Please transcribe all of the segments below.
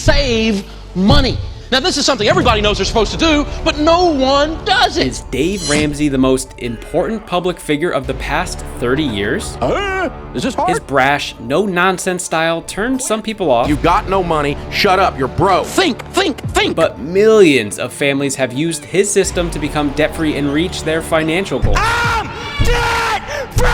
save money. Now, this is something everybody knows they're supposed to do, but no one does it. Is Dave Ramsey the most important public figure of the past 30 years? Is this hard? His brash, no-nonsense style turned some people off. You've got no money. Shut up. You're broke. Think. But millions of families have used his system to become debt-free and reach their financial goals. I'm debt-free!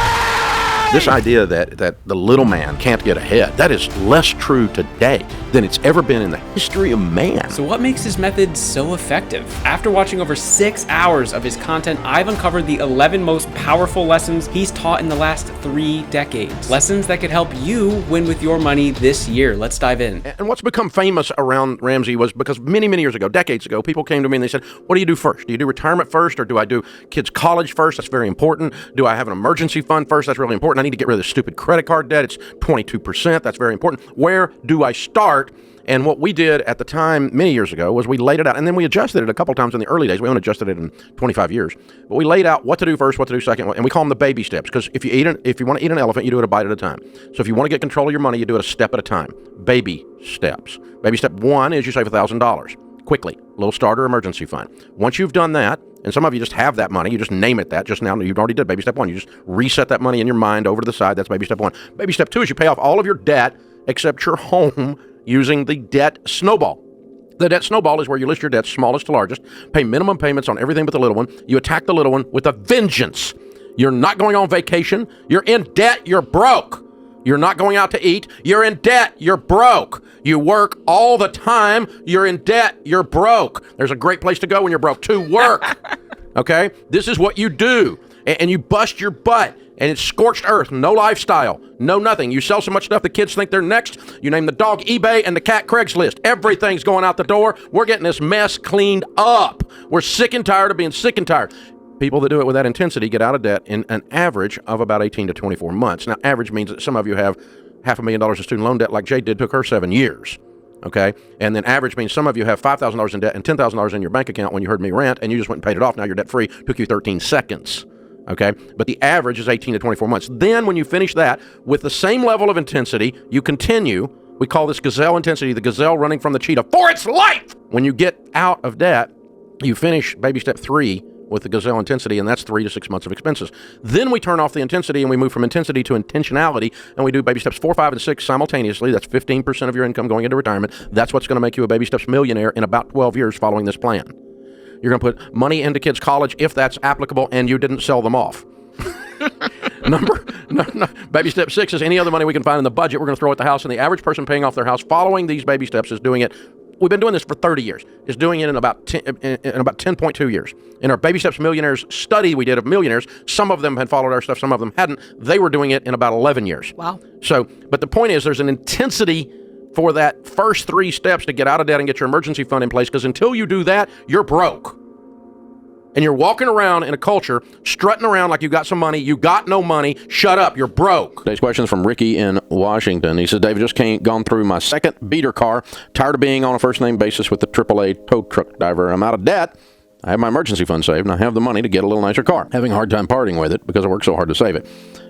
This idea that the little man can't get ahead, that is less true today than it's ever been in the history of man. So what makes his method so effective? After watching over 6 hours of his content, I've uncovered the 11 most powerful lessons he's taught in the last 3 decades. Lessons that could help you win with your money this year. Let's dive in. And what's become famous around Ramsey was because many years ago, decades ago, people came to me and they said, what do you do first? Do you do retirement first, or do I do kids' college first? That's very important. Do I have an emergency fund first? That's really important. I need to get rid of this stupid credit card debt. It's 22%. That's very important. Where do I start? And what we did at the time, many years ago, was we laid it out, and then we adjusted it a couple times in the early days. We haven't adjusted it in 25 years. But we laid out what to do first, what to do second, and we call them the baby steps. Because if you want to eat an elephant, you do it a bite at a time. So if you want to get control of your money, you do it a step at a time. Baby steps. Baby step 1 is you save $1,000 quickly. Little starter emergency fund. Once you've done that, and some of you just have that money, you just name it that just now. You've already did baby step 1. You just reset that money in your mind over to the side. That's baby step 1. Baby step 2 is you pay off all of your debt except your home using the debt snowball. The debt snowball is where you list your debts, smallest to largest, pay minimum payments on everything but the little one. You attack the little one with a vengeance. You're not going on vacation. You're in debt. You're broke. You're not going out to eat. You're in debt. You're broke. You work all the time. You're in debt. You're broke. There's a great place to go when you're broke, to work. Okay? This is what you do. And you bust your butt. And it's scorched earth. No lifestyle. No nothing. You sell so much stuff the kids think they're next. You name the dog eBay and the cat Craigslist. Everything's going out the door. We're getting this mess cleaned up. We're sick and tired of being sick and tired. People that do it with that intensity get out of debt in an average of about 18 to 24 months. Now, average means that some of you have $500,000 in student loan debt like Jade did, took her 7 years. Okay? And then average means some of you have $5,000 in debt and $10,000 in your bank account when you heard me rant, and you just went and paid it off. Now you're debt-free. Took you 13 seconds. Okay? But the average is 18 to 24 months. Then when you finish that, with the same level of intensity, you continue. We call this gazelle intensity, the gazelle running from the cheetah for its life. When you get out of debt, you finish baby step 3 with the gazelle intensity, and that's 3 to 6 months of expenses. Then we turn off the intensity and we move from intensity to intentionality, and we do baby steps 4, 5, and 6 simultaneously. That's 15% of your income going into retirement. That's what's going to make you a baby steps millionaire in about 12 years following this plan. You're going to put money into kids' college if that's applicable and you didn't sell them off. Baby step 6 is any other money we can find in the budget we're going to throw at the house, and the average person paying off their house following these baby steps is doing it. We've been doing this for 30 years. Is doing it in about 10.2 years. In our Baby Steps Millionaires study we did of millionaires, some of them had followed our stuff, some of them hadn't. They were doing it in about 11 years. Wow. So, but the point is there's an intensity for that first 3 steps to get out of debt and get your emergency fund in place, because until you do that, you're broke. And you're walking around in a culture, strutting around like you got some money. You got no money. Shut up. You're broke. Today's question is from Ricky in Washington. He says, David, just gone through my second beater car. Tired of being on a first-name basis with the AAA tow truck driver. I'm out of debt. I have my emergency fund saved, and I have the money to get a little nicer car. Having a hard time parting with it because I worked so hard to save it.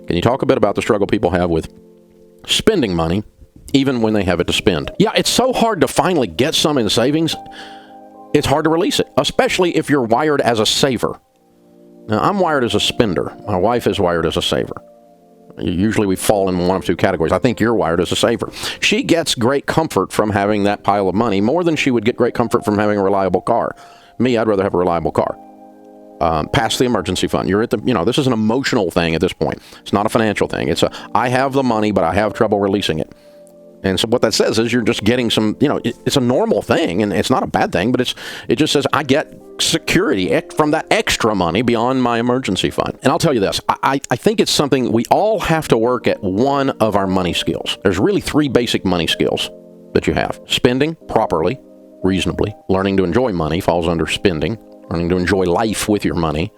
Can you talk a bit about the struggle people have with spending money, even when they have it to spend? Yeah, it's so hard to finally get some in savings. It's hard to release it, especially if you're wired as a saver. Now, I'm wired as a spender. My wife is wired as a saver. Usually we fall in one of 2 categories. I think you're wired as a saver. She gets great comfort from having that pile of money, more than she would get great comfort from having a reliable car. Me, I'd rather have a reliable car. Pass the emergency fund. You're at the, this is an emotional thing at this point. It's not a financial thing. It's I have the money, but I have trouble releasing it. And so what that says is you're just getting some, it's a normal thing, and it's not a bad thing, but it just says I get security from that extra money beyond my emergency fund. And I'll tell you this, I think it's something we all have to work at one of our money skills. There's really 3 basic money skills that you have. Spending properly, reasonably. Learning to enjoy money falls under spending. Learning to enjoy life with your money,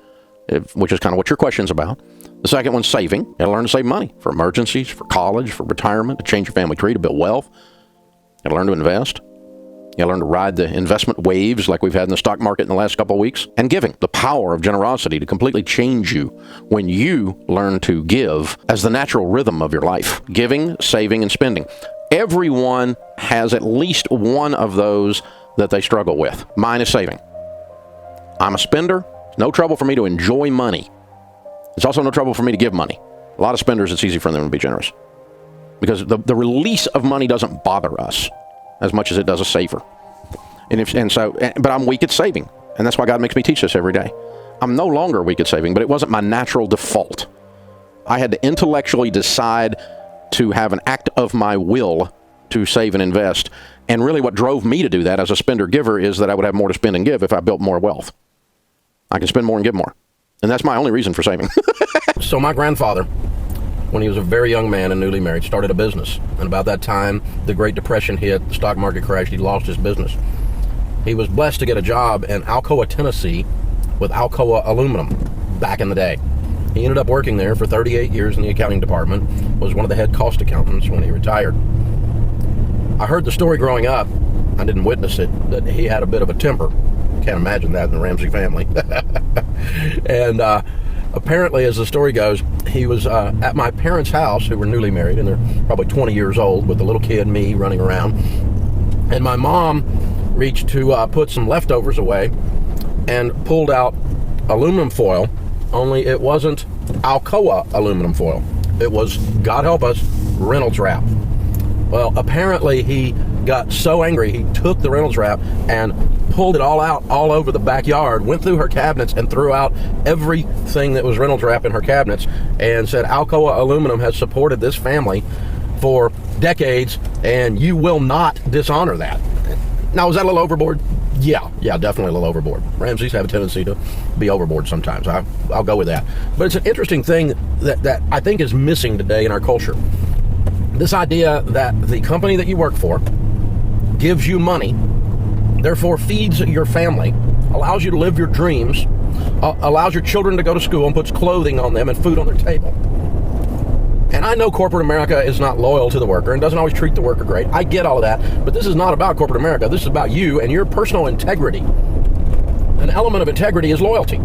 which is kind of what your question's about. The second one's saving. You gotta learn to save money for emergencies, for college, for retirement, to change your family tree, to build wealth. You gotta learn to invest. You gotta learn to ride the investment waves like we've had in the stock market in the last couple of weeks. And giving, the power of generosity to completely change you when you learn to give as the natural rhythm of your life. Giving, saving, and spending. Everyone has at least one of those that they struggle with. Mine is saving. I'm a spender. It's no trouble for me to enjoy money. It's also no trouble for me to give money. A lot of spenders, it's easy for them to be generous because the release of money doesn't bother us as much as it does a saver. But I'm weak at saving, and that's why God makes me teach this every day. I'm no longer weak at saving, but it wasn't my natural default. I had to intellectually decide to have an act of my will to save and invest. And really what drove me to do that as a spender giver is that I would have more to spend and give if I built more wealth. I can spend more and give more. And that's my only reason for saving. So my grandfather, when he was a very young man and newly married, started a business. And about that time, the Great Depression hit, the stock market crashed, he lost his business. He was blessed to get a job in Alcoa, Tennessee with Alcoa Aluminum back in the day. He ended up working there for 38 years in the accounting department, was one of the head cost accountants when he retired. I heard the story growing up, I didn't witness it, that he had a bit of a temper. Can't imagine that in the Ramsey family. And apparently, as the story goes, he was at my parents' house, who were newly married, and they're probably 20 years old, with the little kid, me, running around. And my mom reached to put some leftovers away and pulled out aluminum foil, only it wasn't Alcoa aluminum foil. It was, God help us, Reynolds wrap. Well, apparently he got so angry, he took the Reynolds wrap and pulled it all out all over the backyard, went through her cabinets and threw out everything that was Reynolds wrap in her cabinets and said, Alcoa Aluminum has supported this family for decades and you will not dishonor that. Now, was that a little overboard? Yeah, definitely a little overboard. Ramseys have a tendency to be overboard sometimes. I'll go with that. But it's an interesting thing that I think is missing today in our culture. This idea that the company that you work for gives you money, therefore feeds your family, allows you to live your dreams, allows your children to go to school and puts clothing on them and food on their table. And I know corporate America is not loyal to the worker and doesn't always treat the worker great. I get all of that, but this is not about corporate America. This is about you and your personal integrity. An element of integrity is loyalty.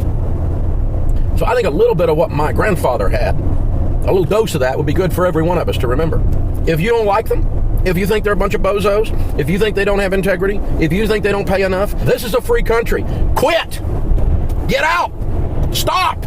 So I think a little bit of what my grandfather had, a little dose of that would be good for every one of us to remember. If you don't like them, if you think they're a bunch of bozos, if you think they don't have integrity, if you think they don't pay enough, this is a free country. Quit! Get out! Stop!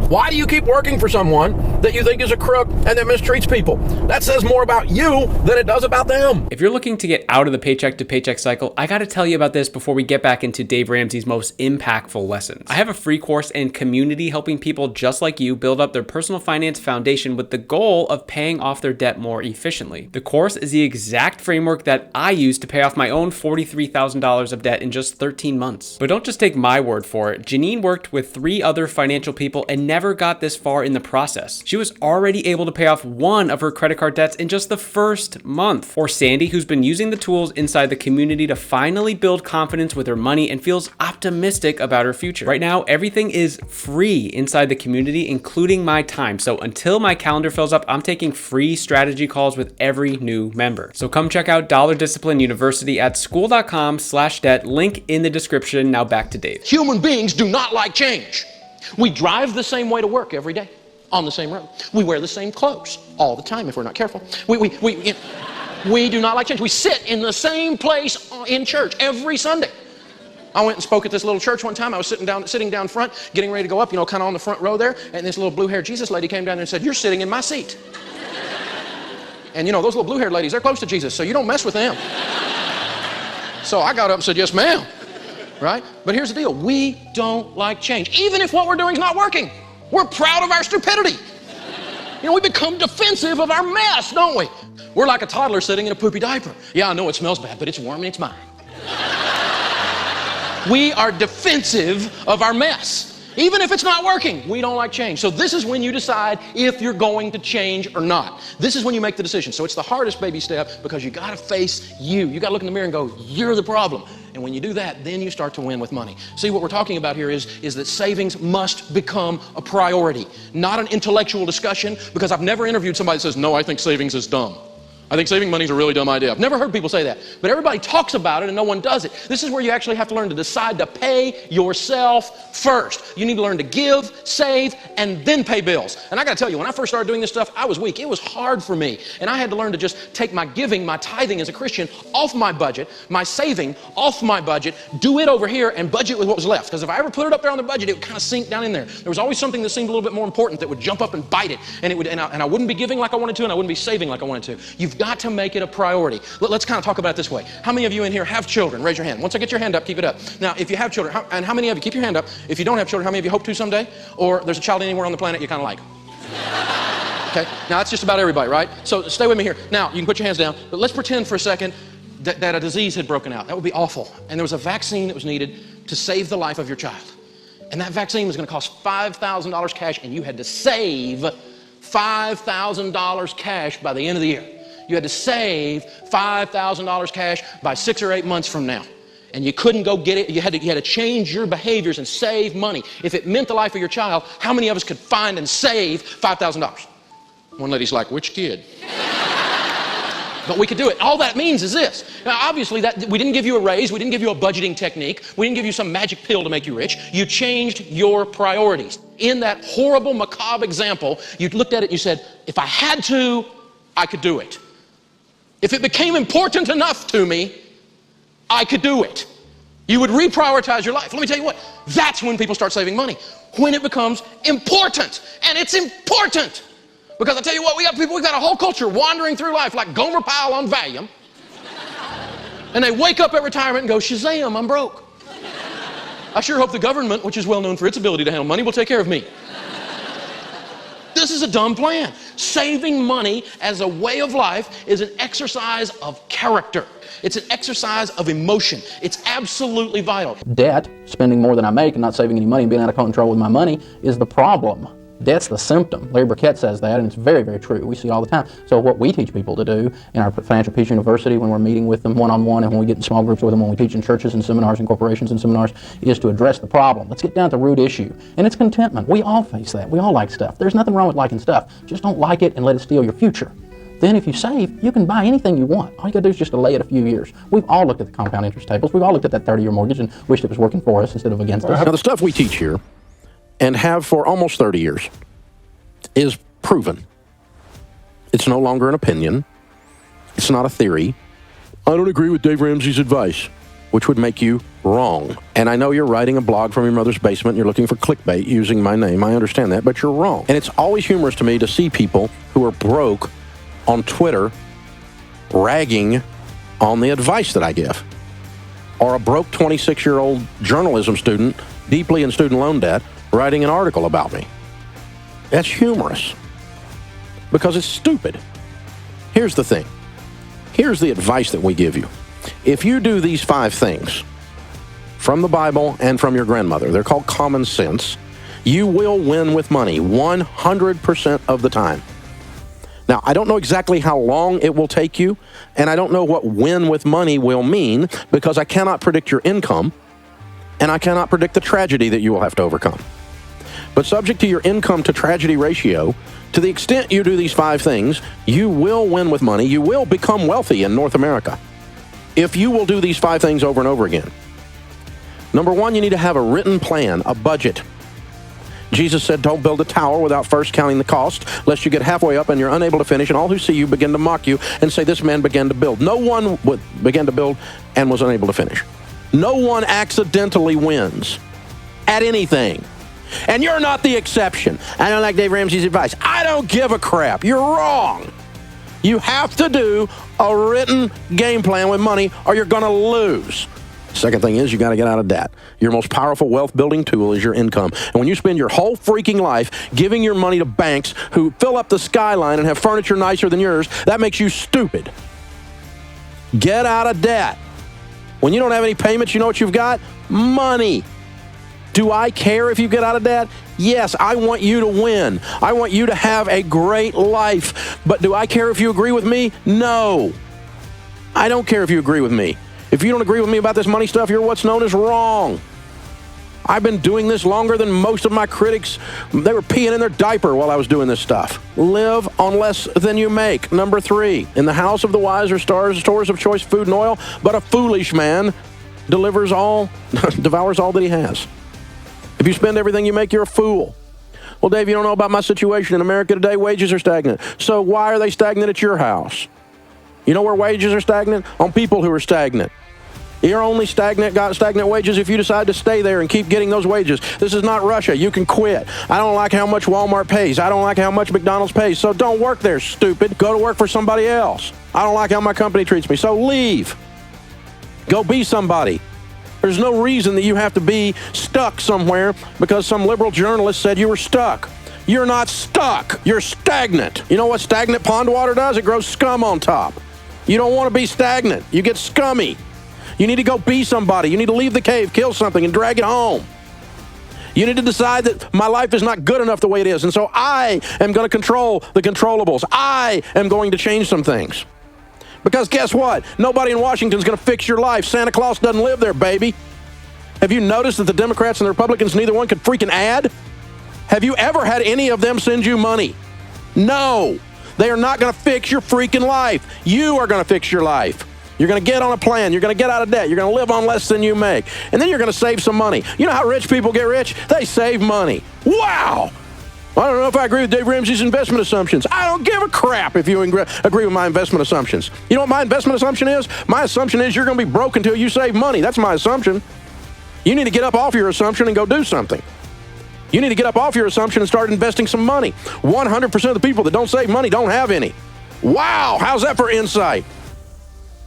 Why do you keep working for someone that you think is a crook and that mistreats people? That says more about you than it does about them. If you're looking to get out of the paycheck to paycheck cycle, I gotta tell you about this before we get back into Dave Ramsey's most impactful lessons. I have a free course and community helping people just like you build up their personal finance foundation with the goal of paying off their debt more efficiently. The course is the exact framework that I used to pay off my own $43,000 of debt in just 13 months. But don't just take my word for it. Janine worked with 3 other financial people and never got this far in the process. She was already able to pay off one of her credit card debts in just the first month. Or Sandy, who's been using the tools inside the community to finally build confidence with her money and feels optimistic about her future. Right now, everything is free inside the community, including my time. So until my calendar fills up, I'm taking free strategy calls with every new member. So come check out Dollar Discipline University at school.com/debt, link in the description. Now back to Dave. Human beings do not like change. We drive the same way to work every day on the same road. We wear the same clothes all the time if we're not careful. We do not like change. We sit in the same place in church every Sunday. I went and spoke at this little church one time. I was sitting down front, getting ready to go up, kind of on the front row there, and this little blue-haired Jesus lady came down there and said, "You're sitting in my seat." And those little blue-haired ladies, they're close to Jesus, so you don't mess with them. So I got up and said, "Yes, ma'am." Right? But here's the deal. We don't like change. Even if what we're doing is not working. We're proud of our stupidity. We become defensive of our mess, don't we? We're like a toddler sitting in a poopy diaper. Yeah, I know it smells bad, but it's warm and it's mine. We are defensive of our mess. Even if it's not working, we don't like change. So this is when you decide if you're going to change or not. This is when you make the decision. So it's the hardest baby step because you got to face you. You got to look in the mirror and go, you're the problem. And when you do that, then you start to win with money. See, what we're talking about here is that savings must become a priority, not an intellectual discussion, because I've never interviewed somebody that says, no, I think savings is dumb. I think saving money is a really dumb idea. I've never heard people say that, but everybody talks about it and no one does it. This is where you actually have to learn to decide to pay yourself first. You need to learn to give, save, and then pay bills. And I got to tell you, when I first started doing this stuff, I was weak. It was hard for me. And I had to learn to just take my giving, my tithing as a Christian off my budget, my saving off my budget, do it over here and budget with what was left. Because if I ever put it up there on the budget, it would kind of sink down in there. There was always something that seemed a little bit more important that would jump up and bite it. And I wouldn't be giving like I wanted to, and I wouldn't be saving like I wanted to. You've got to make it a priority. Let's kind of talk about it this way. How many of you in here have children? Raise your hand. Once I get your hand up, keep it up. Now, if you have children, how many of you, keep your hand up. If you don't have children, how many of you hope to someday? Or there's a child anywhere on the planet you kind of like? Okay, now that's just about everybody, right? So stay with me here. Now, you can put your hands down, but let's pretend for a second that a disease had broken out. That would be awful. And there was a vaccine that was needed to save the life of your child. And that vaccine was going to cost $5,000 cash, and you had to save $5,000 cash by the end of the year. You had to save $5,000 cash by 6 or 8 months from now. And you couldn't go get it. You had to change your behaviors and save money. If it meant the life of your child, how many of us could find and save $5,000? One lady's like, which kid? But we could do it. All that means is this. Now, obviously, that we didn't give you a raise. We didn't give you a budgeting technique. We didn't give you some magic pill to make you rich. You changed your priorities. In that horrible, macabre example, you looked at it and you said, if I had to, I could do it. If it became important enough to me, I could do it. You would reprioritize your life. Let me tell you what, that's when people start saving money. When it becomes important. And it's important. Because I tell you what, we got a whole culture wandering through life like Gomer Pyle on Valium. And they wake up at retirement and go, Shazam, I'm broke. I sure hope the government, which is well known for its ability to handle money, will take care of me. This is a dumb plan. Saving money as a way of life is an exercise of character. It's an exercise of emotion. It's absolutely vital. Debt, spending more than I make and not saving any money and being out of control with my money, is the problem. Debt's the symptom. Larry Burkett says that, and it's very, very true. We see it all the time. So what we teach people to do in our Financial Peace University, when we're meeting with them one-on-one, and when we get in small groups with them, when we teach in churches and seminars and corporations and seminars, is to address the problem. Let's get down to the root issue. And it's contentment. We all face that. We all like stuff. There's nothing wrong with liking stuff. Just don't like it and let it steal your future. Then if you save, you can buy anything you want. All you gotta do is just delay it a few years. We've all looked at the compound interest tables. We've all looked at that 30-year mortgage and wished it was working for us instead of against us. Now, the stuff we teach here, and have for almost 30 years, is proven. It's no longer an opinion. It's not a theory. I don't agree with Dave Ramsey's advice, which would make you wrong. And I know you're writing a blog from your mother's basement and you're looking for clickbait using my name. I understand that, but you're wrong. And it's always humorous to me to see people who are broke on Twitter ragging on the advice that I give. Or a broke 26-year-old journalism student, deeply in student loan debt, writing an article about me. That's humorous because it's stupid. Here's the thing. Here's the advice that we give you. If you do these 5 things from the Bible and from your grandmother, they're called common sense, you will win with money 100% of the time. Now, I don't know exactly how long it will take you, and I don't know what win with money will mean because I cannot predict your income, and I cannot predict the tragedy that you will have to overcome. But subject to your income to tragedy ratio, to the extent you do these 5 things, you will win with money. You will become wealthy in North America if you will do these 5 things over and over again. Number 1, you need to have a written plan, a budget. Jesus said, don't build a tower without first counting the cost, lest you get halfway up and you're unable to finish, and all who see you begin to mock you and say, this man began to build. No one began to build and was unable to finish. No one accidentally wins at anything. And you're not the exception. I don't like Dave Ramsey's advice. I don't give a crap. You're wrong. You have to do a written game plan with money or you're going to lose. Second thing is you got to get out of debt. Your most powerful wealth building tool is your income. And when you spend your whole freaking life giving your money to banks who fill up the skyline and have furniture nicer than yours, that makes you stupid. Get out of debt. When you don't have any payments, you know what you've got? Money. Do I care if you get out of debt? Yes, I want you to win. I want you to have a great life. But do I care if you agree with me? No. I don't care if you agree with me. If you don't agree with me about this money stuff, you're what's known as wrong. I've been doing this longer than most of my critics. They were peeing in their diaper while I was doing this stuff. Live on less than you make. Number 3, in the house of the wise are stores of choice food and oil, but a foolish man devours all that he has. If you spend everything you make, you're a fool. Well, Dave, you don't know about my situation. In America today, wages are stagnant. So why are they stagnant at your house? You know where wages are stagnant? On people who are stagnant. You're only got stagnant wages if you decide to stay there and keep getting those wages. This is not Russia. You can quit. I don't like how much Walmart pays. I don't like how much McDonald's pays. So don't work there, stupid. Go to work for somebody else. I don't like how my company treats me. So leave. Go be somebody. There's no reason that you have to be stuck somewhere because some liberal journalist said you were stuck. You're not stuck. You're stagnant. You know what stagnant pond water does? It grows scum on top. You don't want to be stagnant. You get scummy. You need to go be somebody. You need to leave the cave, kill something, and drag it home. You need to decide that my life is not good enough the way it is, and so I am going to control the controllables. I am going to change some things. Because guess what? Nobody in Washington is going to fix your life. Santa Claus doesn't live there, baby. Have you noticed that the Democrats and the Republicans, neither one could freaking add? Have you ever had any of them send you money? No. They are not going to fix your freaking life. You are going to fix your life. You're going to get on a plan. You're going to get out of debt. You're going to live on less than you make. And then you're going to save some money. You know how rich people get rich? They save money. Wow! I don't know if I agree with Dave Ramsey's investment assumptions. I don't give a crap if you agree with my investment assumptions. You know what my investment assumption is? My assumption is you're going to be broke until you save money. That's my assumption. You need to get up off your assumption and go do something. You need to get up off your assumption and start investing some money. 100% of the people that don't save money don't have any. Wow! How's that for insight?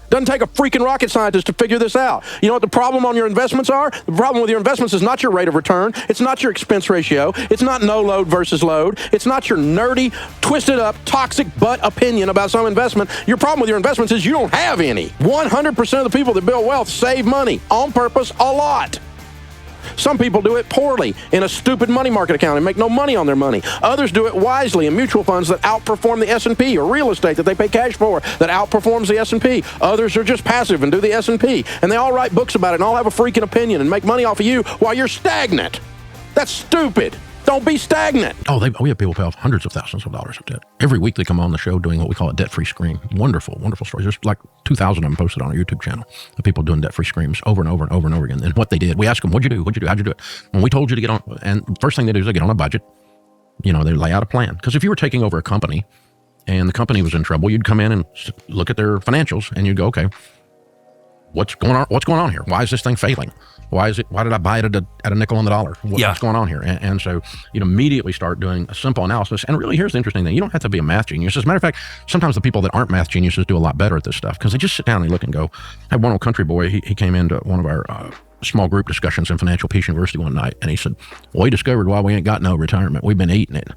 Doesn't take a freaking rocket scientist to figure this out. You know what the problem on your investments are? The problem with your investments is not your rate of return. It's not your expense ratio. It's not no load versus load. It's not your nerdy, twisted up, toxic butt opinion about some investment. Your problem with your investments is you don't have any. 100% of the people that build wealth save money on purpose a lot. Some people do it poorly in a stupid money market account and make no money on their money. Others do it wisely in mutual funds that outperform the S&P, or real estate that they pay cash for that outperforms the S&P. Others are just passive and do the S&P. And they all write books about it and all have a freaking opinion and make money off of you while you're stagnant. That's stupid. Don't be stagnant. We have people pay off hundreds of thousands of dollars of debt. Every week they come on the show doing what we call a debt-free scream. Wonderful, wonderful stories. There's like 2,000 of them posted on our YouTube channel of people doing debt-free screams over and over and over and over again. And what they did, we asked them, what'd you do? How'd you do it? And we told you to get on, and first thing they do is they get on a budget. You know, they lay out a plan. Because if you were taking over a company and the company was in trouble, you'd come in and look at their financials and you'd go, okay, what's going on here? Why is this thing failing? Why did I buy it at a nickel on the dollar? What's going on here? And so you'd immediately start doing a simple analysis. And really, here's the interesting thing. You don't have to be a math genius. As a matter of fact, sometimes the people that aren't math geniuses do a lot better at this stuff because they just sit down and look and go. I had one old country boy, he came into one of our small group discussions in Financial Peace University one night, and he said, well, we discovered why we ain't got no retirement. We've been eating it.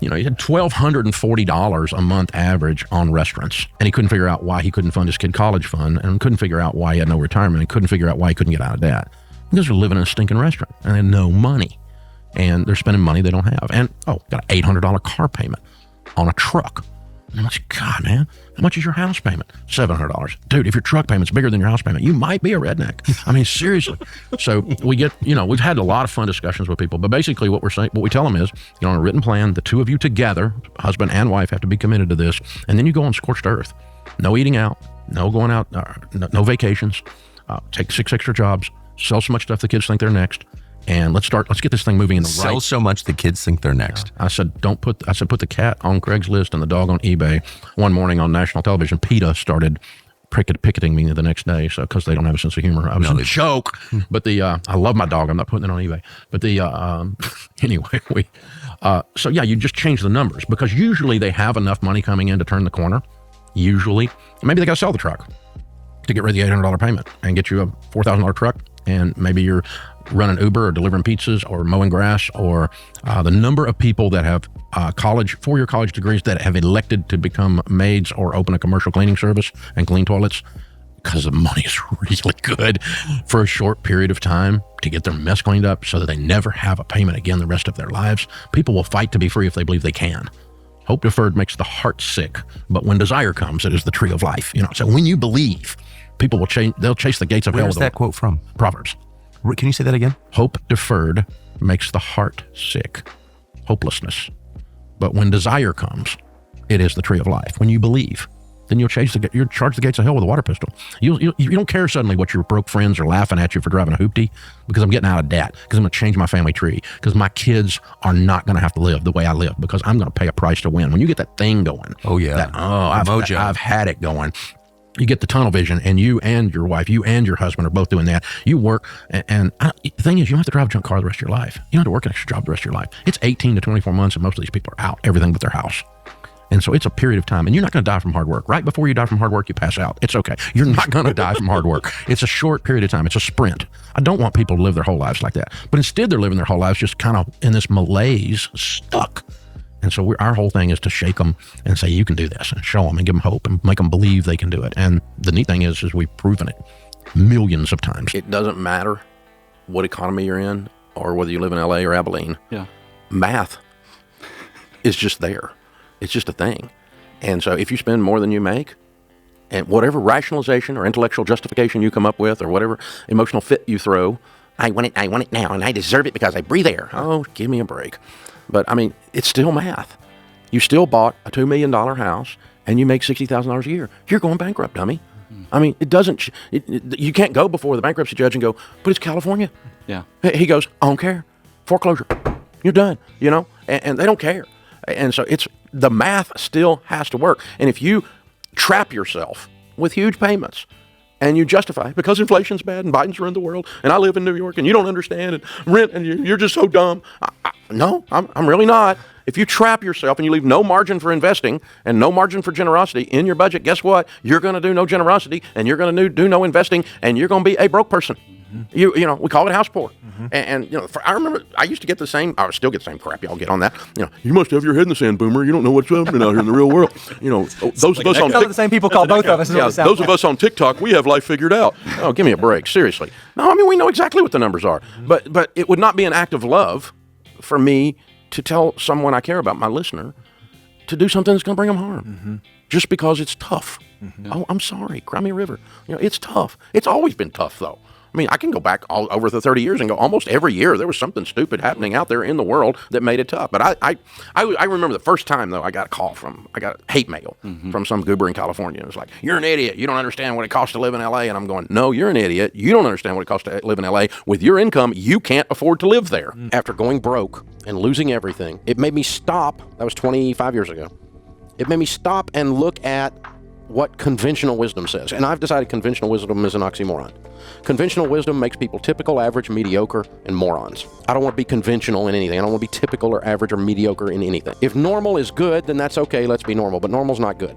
He had $1,240 a month average on restaurants, and he couldn't figure out why he couldn't fund his kid college fund, and couldn't figure out why he had no retirement, and couldn't figure out why he couldn't get out of debt. Because they're living in a stinking restaurant, and they have no money, and they're spending money they don't have. And, got an $800 car payment on a truck. And I'm like, God, man, how much is your house payment? $700. Dude, if your truck payment's bigger than your house payment, you might be a redneck. I mean, seriously. So we get, we've had a lot of fun discussions with people, but basically what we tell them is, get on a written plan. The two of you together, husband and wife, have to be committed to this. And then you go on scorched earth. No eating out, no going out, no vacations, take 6 extra jobs, sell so much stuff the kids think they're next. And let's get this thing moving in the right. Sell so much the kids think they're next. I said, put the cat on Craigslist and the dog on eBay. One morning on national television, PETA started picketing me the next day, so because they don't have a sense of humor. I was a joke, but I love my dog. I'm not putting it on eBay. But anyway, you just change the numbers because usually they have enough money coming in to turn the corner. Usually, maybe they got to sell the truck to get rid of the $800 payment and get you a $4,000 truck, and maybe you're running Uber or delivering pizzas or mowing grass, or the number of people that have 4-year college degrees that have elected to become maids or open a commercial cleaning service and clean toilets because the money is really good for a short period of time to get their mess cleaned up so that they never have a payment again the rest of their lives. People will fight to be free if they believe they can. Hope deferred makes the heart sick, but when desire comes, it is the tree of life. So when you believe, people will change. They'll chase the gates of hell. Where's that quote from? Proverbs. Can you say that again? Hope deferred makes the heart sick. Hopelessness. But when desire comes, it is the tree of life. When you believe, then you'll charge the gates of hell with a water pistol. You don't care suddenly what your broke friends are laughing at you for driving a hoopty, because I'm getting out of debt, because I'm going to change my family tree, because my kids are not going to have to live the way I live, because I'm going to pay a price to win. When you get that thing going, I've had it going. You get the tunnel vision, and you and your wife, you and your husband are both doing that. You work, and the thing is, you don't have to drive a junk car the rest of your life. You don't have to work an extra job the rest of your life. It's 18 to 24 months, and most of these people are out, everything but their house. And so it's a period of time, and you're not going to die from hard work. Right before you die from hard work, you pass out. It's okay. You're not going to die from hard work. It's a short period of time. It's a sprint. I don't want people to live their whole lives like that. But instead, they're living their whole lives just kind of in this malaise, stuck. And so our whole thing is to shake them and say, you can do this, and show them and give them hope and make them believe they can do it. And the neat thing is we've proven it millions of times. It doesn't matter what economy you're in or whether you live in LA or Abilene. Yeah. Math is just there. It's just a thing. And so if you spend more than you make, and whatever rationalization or intellectual justification you come up with, or whatever emotional fit you throw, I want it now, and I deserve it because I breathe air. Oh, give me a break. But I mean, it's still math. You still bought a $2 million house and you make $60,000 a year. You're going bankrupt, dummy. I mean, you can't go before the bankruptcy judge and go, but it's California. Yeah. He goes, I don't care. Foreclosure. You're done, and they don't care. And so the math still has to work. And if you trap yourself with huge payments and you justify, because inflation's bad and Biden's ruined the world and I live in New York and you don't understand and rent and you're just so dumb. No, I'm really not. If you trap yourself and you leave no margin for investing and no margin for generosity in your budget, guess what? You're going to do no generosity and you're going to do no investing and you're going to be a broke person. Mm-hmm. We call it house poor. Mm-hmm. And I remember I used to get I still get the same crap y'all get on that. You must have your head in the sand, boomer. You don't know what's happening out here in the real world. Those of us on TikTok, the same people call both of us. Yeah, those of us on TikTok, we have life figured out. Oh, give me a break, seriously. No, I mean, we know exactly what the numbers are. Mm-hmm. But it would not be an act of love for me to tell someone I care about, my listener, to do something that's going to bring them harm, just because it's tough. Mm-hmm. Oh, I'm sorry, cry me a river. It's tough. It's always been tough, though. I mean, I can go back all over the 30 years and go almost every year there was something stupid happening out there in the world that made it tough. But I remember the first time, though, I got hate mail from some goober in California. It was like, you're an idiot. You don't understand what it costs to live in L.A. And I'm going, no, you're an idiot. You don't understand what it costs to live in L.A. With your income, you can't afford to live there. After going broke and losing everything, it made me stop. That was 25 years ago. It made me stop and look at what conventional wisdom says. And I've decided conventional wisdom is an oxymoron. Conventional wisdom makes people typical, average, mediocre, and morons. I don't want to be conventional in anything. I don't want to be typical or average or mediocre in anything. If normal is good, then that's okay. Let's be normal. But normal's not good.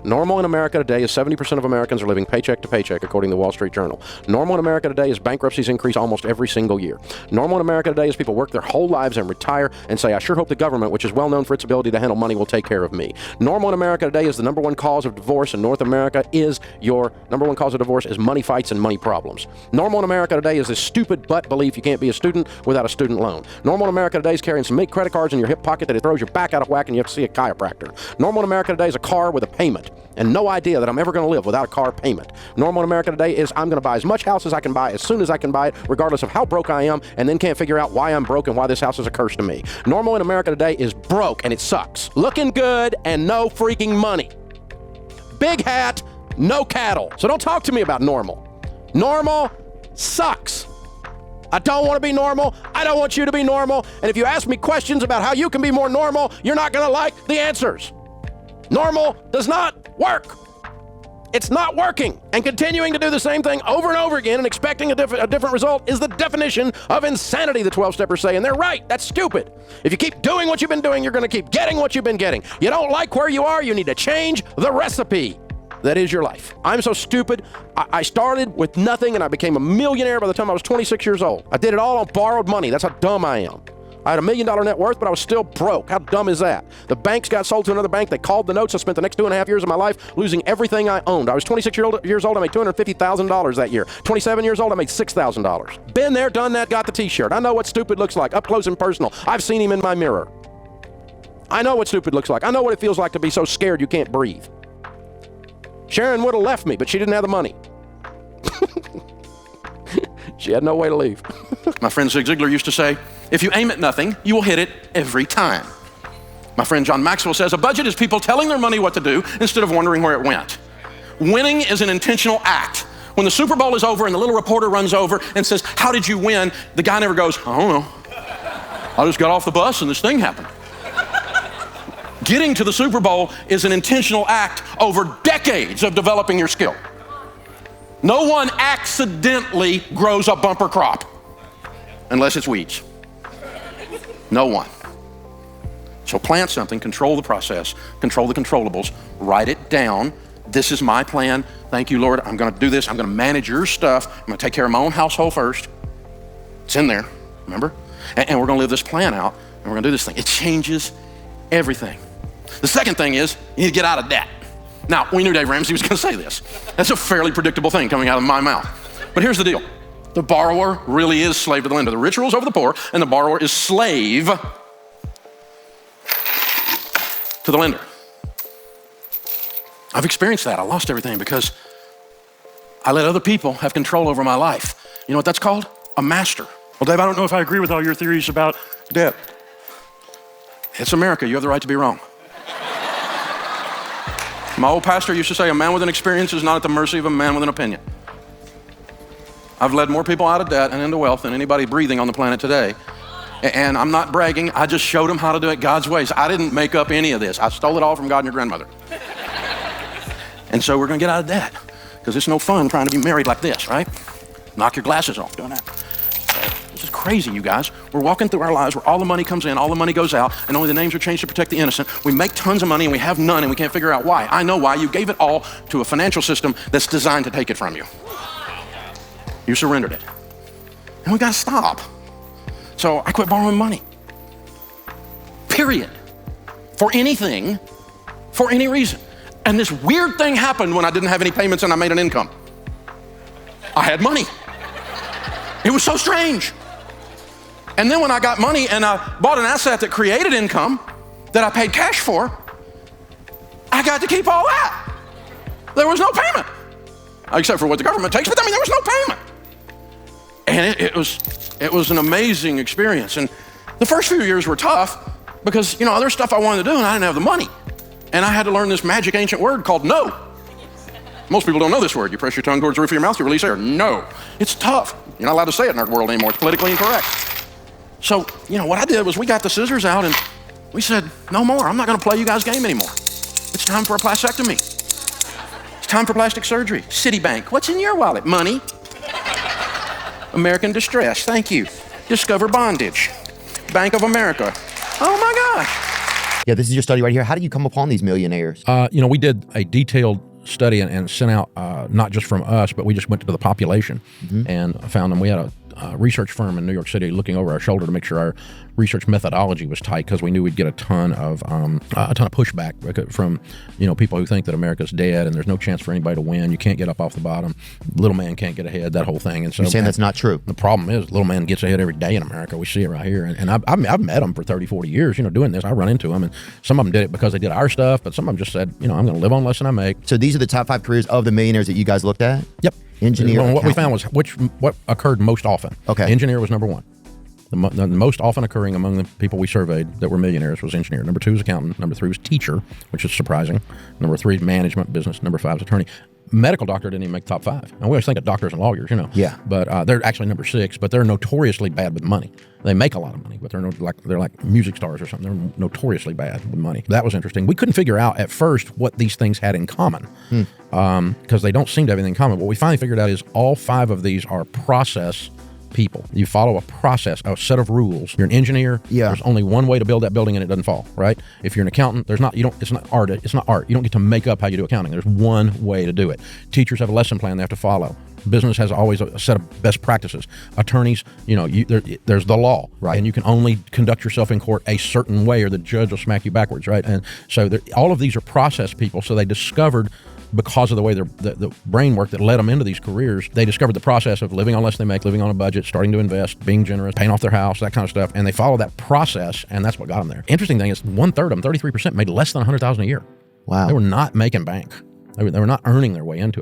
Normal in America today is 70% of Americans are living paycheck to paycheck, according to the Wall Street Journal. Normal in America today is bankruptcies increase almost every single year. Normal in America today is people work their whole lives and retire and say, I sure hope the government, which is well known for its ability to handle money, will take care of me. Normal in America today is the number one cause of divorce in North America is money fights and money problems. Normal in America today is this stupid butt belief you can't be a student without a student loan. Normal in America today is carrying some credit cards in your hip pocket that it throws your back out of whack and you have to see a chiropractor. Normal in America today is a car with a payment and no idea that I'm ever going to live without a car payment. Normal in America today is I'm going to buy as much house as I can buy as soon as I can buy it, regardless of how broke I am, and then can't figure out why I'm broke and why this house is a curse to me. Normal in America today is broke and it sucks. Looking good and no freaking money. Big hat, no cattle. So don't talk to me about normal. Normal sucks. I don't want to be normal. I don't want you to be normal. And if you ask me questions about how you can be more normal, you're not going to like the answers. Normal does not work. It's not working. And continuing to do the same thing over and over again and expecting a different result is the definition of insanity, the 12-steppers say. And they're right. That's stupid. If you keep doing what you've been doing, you're going to keep getting what you've been getting. You don't like where you are, you need to change the recipe. That is your life. I'm so stupid. I started with nothing and I became a millionaire by the time I was 26 years old. I did it all on borrowed money. That's how dumb I am. I had $1 million net worth, but I was still broke. How dumb is that? The banks got sold to another bank. They called the notes. I spent the next 2.5 years of my life losing everything I owned. I was 26 years old. I made $250,000 that year. 27 years old, I made $6,000. Been there, done that, got the t-shirt. I know what stupid looks like, up close and personal. I've seen him in my mirror. I know what stupid looks like. I know what it feels like to be so scared you can't breathe. Sharon would have left me, but she didn't have the money. She had no way to leave. My friend Zig Ziglar used to say, if you aim at nothing, you will hit it every time. My friend John Maxwell says, a budget is people telling their money what to do instead of wondering where it went. Winning is an intentional act. When the Super Bowl is over and the little reporter runs over and says, how did you win? The guy never goes, I don't know. I just got off the bus and this thing happened. Getting to the Super Bowl is an intentional act over decades of developing your skill. No one accidentally grows a bumper crop unless it's weeds. No one. So plant something, control the process, control the controllables, write it down. This is my plan. Thank you, Lord. I'm going to do this. I'm going to manage your stuff. I'm going to take care of my own household first. It's in there, remember? And we're going to live this plan out, and we're going to do this thing. It changes everything. The second thing is you need to get out of debt. Now, we knew Dave Ramsey was going to say this. That's a fairly predictable thing coming out of my mouth. But here's the deal. The borrower really is slave to the lender. The rich rules over the poor, and the borrower is slave to the lender. I've experienced that. I lost everything because I let other people have control over my life. You know what that's called? A master. Well, Dave, I don't know if I agree with all your theories about debt. It's America. You have the right to be wrong. My old pastor used to say, a man with an experience is not at the mercy of a man with an opinion. I've led more people out of debt and into wealth than anybody breathing on the planet today. And I'm not bragging. I just showed them how to do it God's ways. I didn't make up any of this. I stole it all from God and your grandmother. And so we're going to get out of debt because it's no fun trying to be married like this, right? Knock your glasses off doing that. This is crazy, you guys. We're walking through our lives where all the money comes in, all the money goes out, and only the names are changed to protect the innocent. We make tons of money and we have none and we can't figure out why. I know why. You gave it all to a financial system that's designed to take it from you. You surrendered it. And we got to stop. So I quit borrowing money. Period. For anything, for any reason. And this weird thing happened when I didn't have any payments and I made an income. I had money. It was so strange. And then when I got money and I bought an asset that created income that I paid cash for, I got to keep all that. There was no payment. Except for what the government takes, but I mean, there was no payment. And it was an amazing experience. And the first few years were tough because, you know, other stuff I wanted to do and I didn't have the money. And I had to learn this magic ancient word called no. Most people don't know this word. You press your tongue towards the roof of your mouth, you release air. No. It's tough. You're not allowed to say it in our world anymore. It's politically incorrect. So, you know, what I did was we got the scissors out and we said, no more. I'm not going to play you guys' game anymore. It's time for a plastectomy. It's time for plastic surgery. Citibank. What's in your wallet? Money. American Distress. Thank you. Discover Bondage. Bank of America. Oh my gosh. Yeah, this is your study right here. How do you come upon these millionaires? You know, we did a detailed study and sent out, not just from us, but we just went to the population and found them. We had a research firm in New York City looking over our shoulder to make sure our research methodology was tight because we knew we'd get a ton of pushback from, you know, people who think that America's dead and there's no chance for anybody to win. You can't get up off the bottom. Little man can't get ahead. That whole thing. And so you're saying that's not true. The problem is little man gets ahead every day in America. We see it right here. And I've met them for 30, 40 years, you know, doing this. I run into them, and some of them did it because they did our stuff, but some of them just said, you know, I'm going to live on less than I make. So these are the top 5 careers of the millionaires that you guys looked at? Yep. Engineer. Well, what we found was what occurred most often. Okay. Engineer was number 1. The most often occurring among the people we surveyed that were millionaires was engineer. Number 2 is accountant. Number 3 was teacher, which is surprising. Number 3 is management, business. Number 5 is attorney. Medical doctor didn't even make top 5. And we always think of doctors and lawyers, you know. Yeah. But they're actually number 6. But they're notoriously bad with money. They make a lot of money, but they're like music stars or something. They're notoriously bad with money. That was interesting. We couldn't figure out at first what these things had in common because they don't seem to have anything in common. What we finally figured out is all 5 of these are process people. You follow a process, a set of rules. You're an engineer. Yeah. There's only one way to build that building and it doesn't fall, right? If you're an accountant, it's not art. You don't get to make up how you do accounting. There's one way to do it. Teachers have a lesson plan they have to follow. Business has always a set of best practices. Attorneys, you know, there's the law, right? And you can only conduct yourself in court a certain way or the judge will smack you backwards, right? And so all of these are process people. So they discovered, because of the way the brain worked that led them into these careers, they discovered the process of living on less than they make, living on a budget, starting to invest, being generous, paying off their house, that kind of stuff. And they follow that process, and that's what got them there. Interesting thing is 1/3 of them, 33%, made less than $100,000 a year. Wow. They were not making bank. They were not earning their way into it.